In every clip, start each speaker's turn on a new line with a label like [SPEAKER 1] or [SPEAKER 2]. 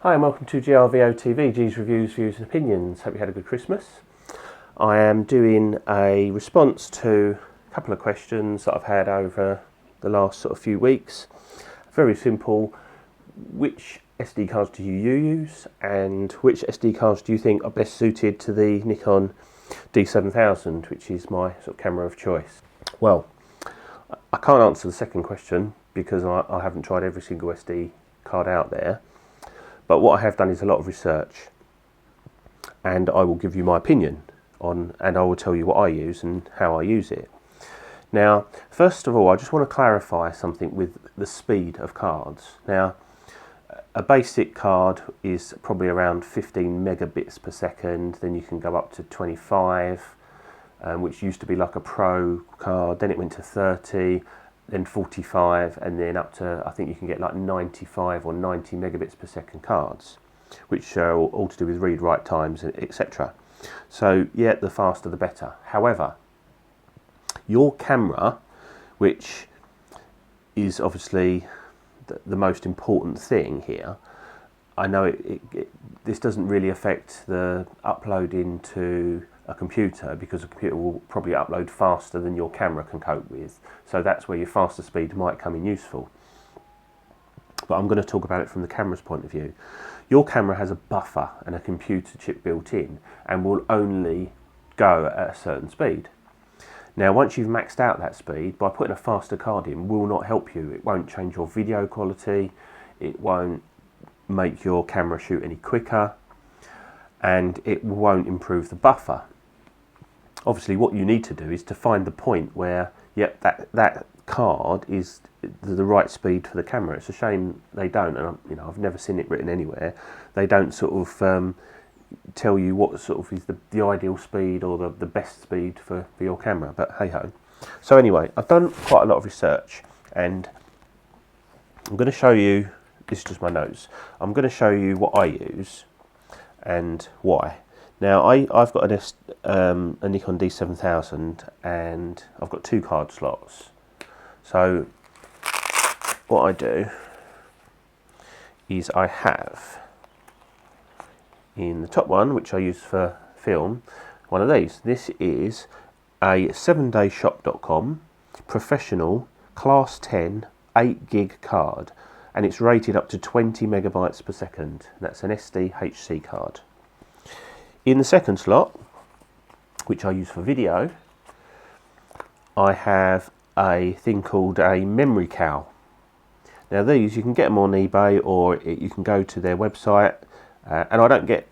[SPEAKER 1] Hi and welcome to GRVO TV, G's Reviews, Views and Opinions. Hope you had a good Christmas. I am doing a response to a couple of questions that I've had over the last sort of few weeks. Very simple. Which SD cards do you use and which SD cards do you think are best suited to the Nikon D7000, which is my sort of camera of choice? Well, I can't answer the second question because I haven't tried every single SD card out there. But what I have done is a lot of research, and I will give you my opinion on, and I will tell you what I use and how I use it. Now, first of all, I just want to clarify something with the speed of cards. Now, a basic card is probably around 15 megabits per second, then you can go up to 25, which used to be like a Pro card, then it went to 30, then 45, and then up to, I think you can get like 95 or 90 megabits per second cards, which are all to do with read-write times, etc. So yeah, the faster the better. However, your camera, which is obviously the most important thing here, I know this doesn't really affect the uploading to a computer, because a computer will probably upload faster than your camera can cope with. So that's where your faster speed might come in useful. But I'm going to talk about it from the camera's point of view. Your camera has a buffer and a computer chip built in and will only go at a certain speed. Now, once you've maxed out that speed, by putting a faster card in will not help you. It won't change your video quality, it won't make your camera shoot any quicker, and it won't improve the buffer. Obviously, what you need to do is to find the point where, yep, that card is the right speed for the camera. It's a shame they don't, and I've never seen it written anywhere. They don't sort of tell you what sort of is the ideal speed or the best speed for your camera, but hey ho. So anyway, I've done quite a lot of research, and I'm going to show you, this is just my notes, I'm going to show you what I use and why. Now, I've got a Nikon D7000 and I've got 2 card slots. So what I do is I have in the top one, which I use for film, one of these. This is a 7dayshop.com professional class 10 8 gig card, and it's rated up to 20 megabytes per second. That's an SDHC card. In the second slot, which I use for video, I have a thing called a memory cow. Now these, you can get them on eBay, or you can go to their website, and I don't get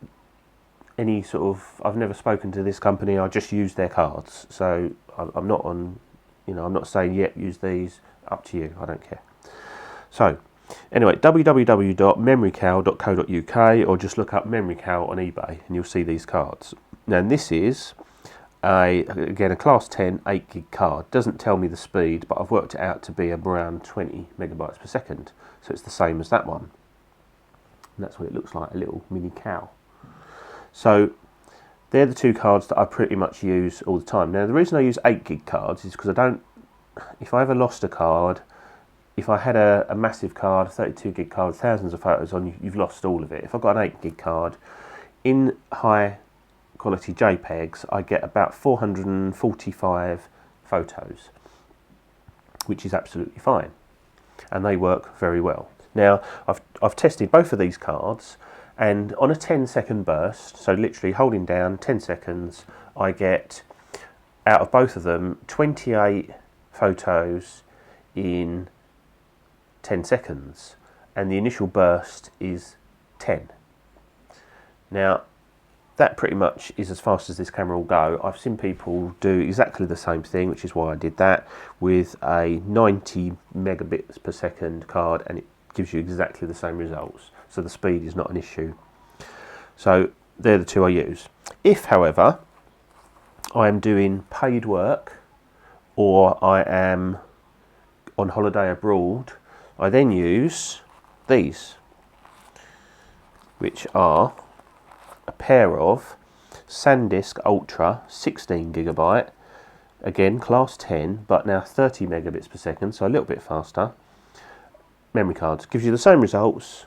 [SPEAKER 1] any sort of, I've never spoken to this company, I just use their cards. So I'm not on, I'm not saying, yep, use these, up to you, I don't care. So anyway, www.memorycow.co.uk, or just look up Memory Cow on eBay and you'll see these cards. Now this is again a class 10 8 gig card. Doesn't tell me the speed, but I've worked it out to be around 20 megabytes per second. So it's the same as that one. And that's what it looks like, a little mini cow. So they're the 2 cards that I pretty much use all the time. Now the reason I use 8 gig cards is because if I ever lost a card, if I had a massive card, a 32 gig card with thousands of photos on, you've lost all of it. If I've got an 8 gig card, in high quality JPEGs, I get about 445 photos, which is absolutely fine. And they work very well. Now, I've tested both of these cards, and on a 10-second burst, so literally holding down 10 seconds, I get, out of both of them, 28 photos in 10 seconds, and the initial burst is 10. Now, that pretty much is as fast as this camera will go. I've seen people do exactly the same thing, which is why I did that, with a 90 megabits per second card, and it gives you exactly the same results. So the speed is not an issue. So they're the 2 I use. If, however, I am doing paid work, or I am on holiday abroad, I then use these, which are a pair of SanDisk Ultra 16 gigabyte, again class 10, but now 30 megabits per second, so a little bit faster, memory cards. Gives you the same results,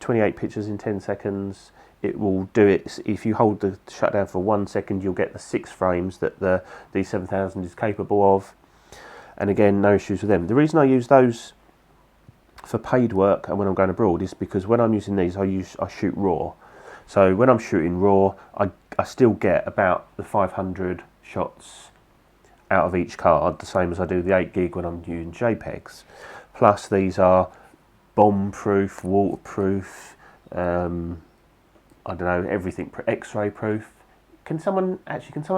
[SPEAKER 1] 28 pictures in 10 seconds. It will do it. If you hold the shutdown for 1 second, you'll get the 6 frames that the D7000 is capable of. And again, no issues with them. The reason I use those for paid work and when I'm going abroad is because when I'm using these, I shoot RAW. So when I'm shooting RAW, I still get about the 500 shots out of each card, the same as I do the 8 gig when I'm using JPEGs. Plus these are bomb-proof, waterproof, I don't know, everything, X-ray proof. Can someone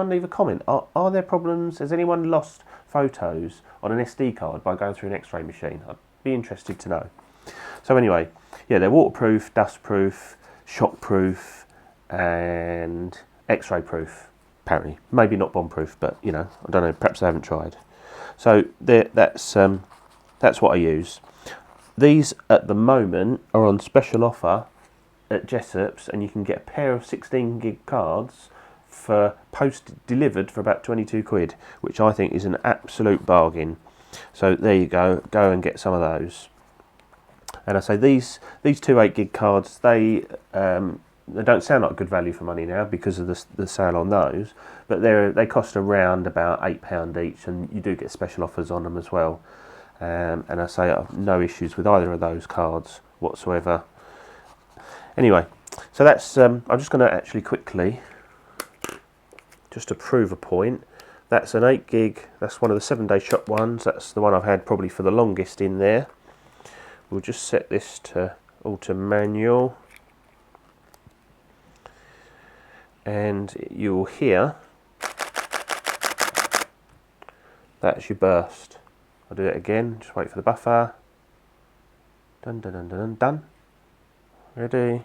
[SPEAKER 1] leave a comment? Are there problems? Has anyone lost photos on an SD card by going through an X-ray machine? I'd be interested to know. So anyway, yeah, they're waterproof, dustproof, shockproof, and X-ray proof. Apparently, maybe not bomb-proof, but you know, I don't know. Perhaps I haven't tried. So that's what I use. These at the moment are on special offer at Jessop's, and you can get a pair of 16 gig cards for delivered for about 22 quid, which I think is an absolute bargain. So there you go and get some of those. And I say these 2 8 gig cards, they don't sound like good value for money now because of the sale on those, but they cost around about £8 each, and you do get special offers on them as well. And I say I have no issues with either of those cards whatsoever. Anyway, so that's I'm just going to actually quickly, just to prove a point, that's an 8 gig, that's one of the 7-day shot ones, that's the one I've had probably for the longest in there. We'll just set this to auto manual, and you'll hear that's your burst. I'll do it again, just wait for the buffer. Dun dun dun dun dun. Ready.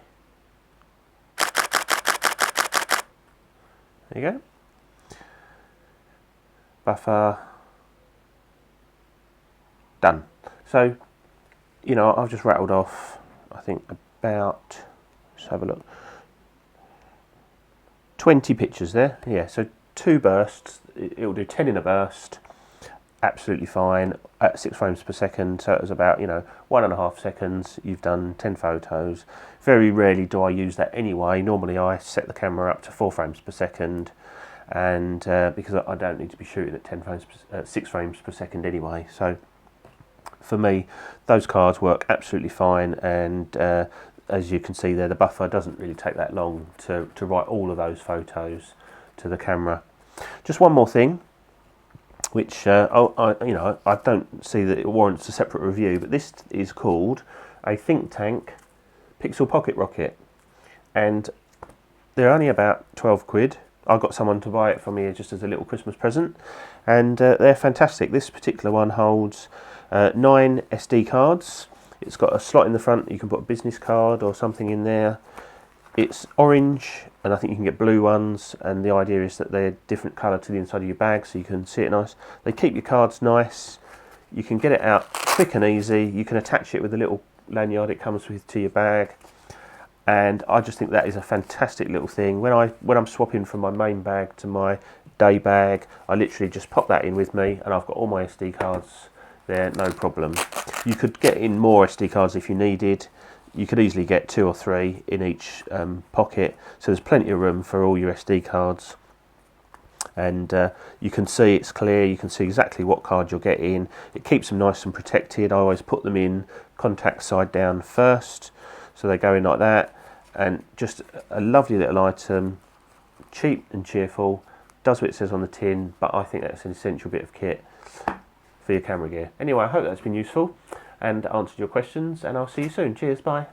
[SPEAKER 1] There you go. Buffer. Done. So, you know, I've just rattled off, I think about, let's have a look, 20 pictures there. Yeah, so 2 bursts. It'll do 10 in a burst. Absolutely fine at 6 frames per second. So it was about, you know, 1.5 seconds. You've done 10 photos. Very rarely do I use that anyway. Normally I set the camera up to 4 frames per second, and because I don't need to be shooting at 6 frames per second anyway. So for me, those cards work absolutely fine, and as you can see there, the buffer doesn't really take that long to write all of those photos to the camera. Just one more thing, which I don't see that it warrants a separate review, but this is called a Think Tank Pixel Pocket Rocket, and they're only about 12 quid. I got someone to buy it for me just as a little Christmas present, and they're fantastic. This particular one holds 9 SD cards. It's got a slot in the front, you can put a business card or something in there. It's orange, and I think you can get blue ones, and the idea is that they're different colour to the inside of your bag so you can see it nice. They keep your cards nice, you can get it out quick and easy, you can attach it with a little lanyard it comes with to your bag, and I just think that is a fantastic little thing. When I'm swapping from my main bag to my day bag, I literally just pop that in with me, and I've got all my SD cards there, no problem. You could get in more SD cards if you needed. You could easily get 2 or 3 in each pocket, so there's plenty of room for all your SD cards. And you can see it's clear, you can see exactly what card you're getting. It keeps them nice and protected. I always put them in contact side down first, so they go in like that. And just a lovely little item, cheap and cheerful, does what it says on the tin, but I think that's an essential bit of kit for your camera gear. Anyway, I hope that's been useful and answered your questions, and I'll see you soon. Cheers, bye.